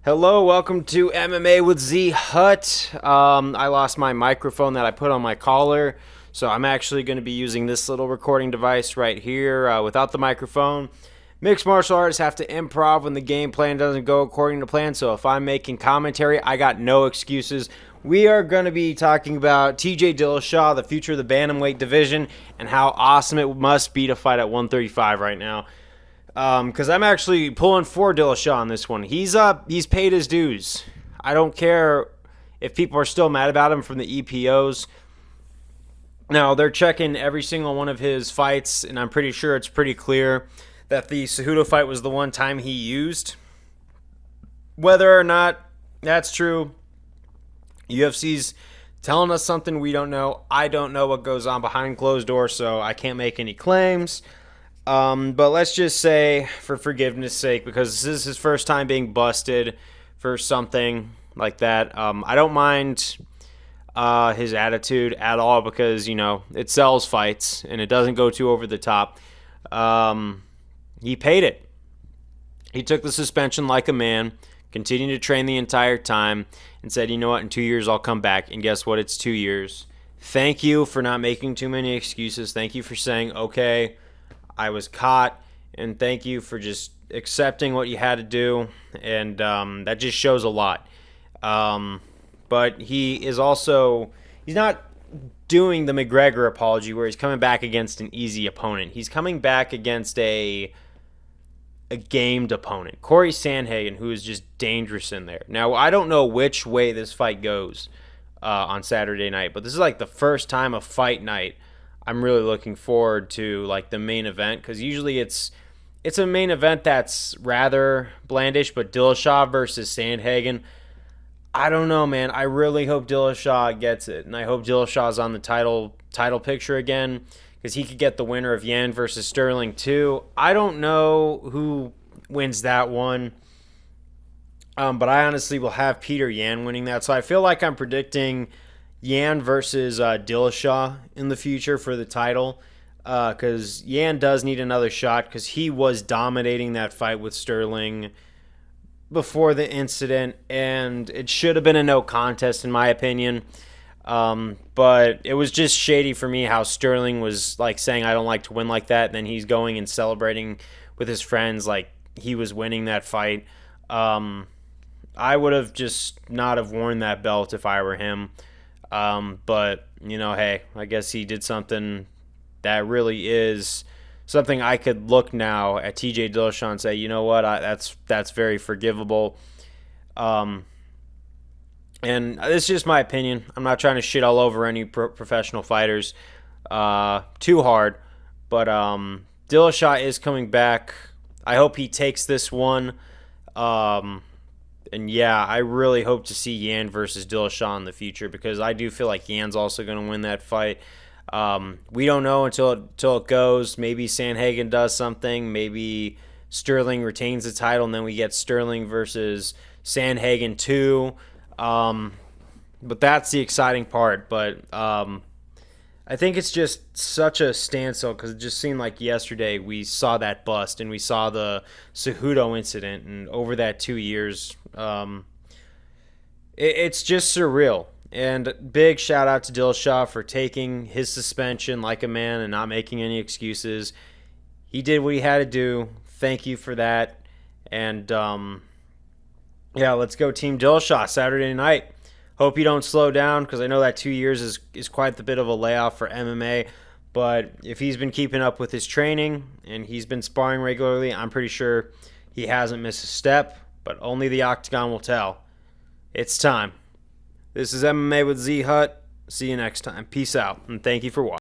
Hello, welcome to MMA with Z Hut. I lost my microphone that I put on my collar, so I'm actually going to be using this little recording device right here without the microphone. Mixed martial artists have to improv when the game plan doesn't go according to plan, so if I'm making commentary, I got no excuses. We are going to be talking about TJ Dillashaw, the future of the Bantamweight division, and how awesome it must be to fight at 135 right now. Because I'm actually pulling for Dillashaw on this one. He's paid his dues. I don't care if people are still mad about him from the EPOs. Now, they're checking every single one of his fights, and I'm pretty sure it's pretty clear that the Cejudo fight was the one time he used. Whether or not that's true, UFC's telling us something we don't know. I don't know what goes on behind closed doors, so I can't make any claims. But let's just say, for forgiveness' sake, because this is his first time being busted for something like that, I don't mind his attitude at all because, it sells fights and it doesn't go too over the top. He paid it. He took the suspension like a man, continued to train the entire time, and said, you know what, in 2 years I'll come back. And guess what? It's 2 years. Thank you for not making too many excuses. Thank you for saying, okay, I was caught, and thank you for just accepting what you had to do, and that just shows a lot. But he's not doing the McGregor apology where he's coming back against an easy opponent. He's coming back against a gamed opponent, Corey Sandhagen, who is just dangerous in there. Now, I don't know which way this fight goes on Saturday night, but this is like the first time a fight night I'm really looking forward to, like, the main event, because usually it's a main event that's rather blandish, but Dillashaw versus Sandhagen, I don't know, man. I really hope Dillashaw gets it, and I hope Dillashaw's on the title picture again, because he could get the winner of Yan versus Sterling too. I don't know who wins that one, but I honestly will have Peter Yan winning that, so I feel like I'm predicting Yan versus Dillashaw in the future for the title, because Yan does need another shot because he was dominating that fight with Sterling before the incident, and it should have been a no contest in my opinion. But it was just shady for me how Sterling was like saying I don't like to win like that, and then he's going and celebrating with his friends like he was winning that fight. I would have just not have worn that belt if I were him. But, hey, I guess he did something that really is something I could look now at TJ Dillashaw and say, you know what, that's very forgivable. And it's just my opinion. I'm not trying to shit all over any professional fighters too hard. But Dillashaw is coming back. I hope he takes this one. And yeah, I really hope to see Yan versus Dillashaw in the future because I do feel like Yan's also going to win that fight. We don't know until it goes. Maybe Sandhagen does something. Maybe Sterling retains the title, and then we get Sterling versus Sandhagen 2. But that's the exciting part. But I think it's just such a standstill because it just seemed like yesterday we saw that bust and we saw the Cejudo incident, and over that 2 years, it's just surreal. And big shout out to Dillashaw for taking his suspension like a man and not making any excuses. He did what he had to do. Thank you for that. And yeah, let's go Team Dillashaw Saturday night. Hope you don't slow down because I know that 2 years is quite the bit of a layoff for MMA. But if he's been keeping up with his training and he's been sparring regularly, I'm pretty sure he hasn't missed a step. But only the octagon will tell. It's time. This is MMA with Z Hut. See you next time. Peace out, and thank you for watching.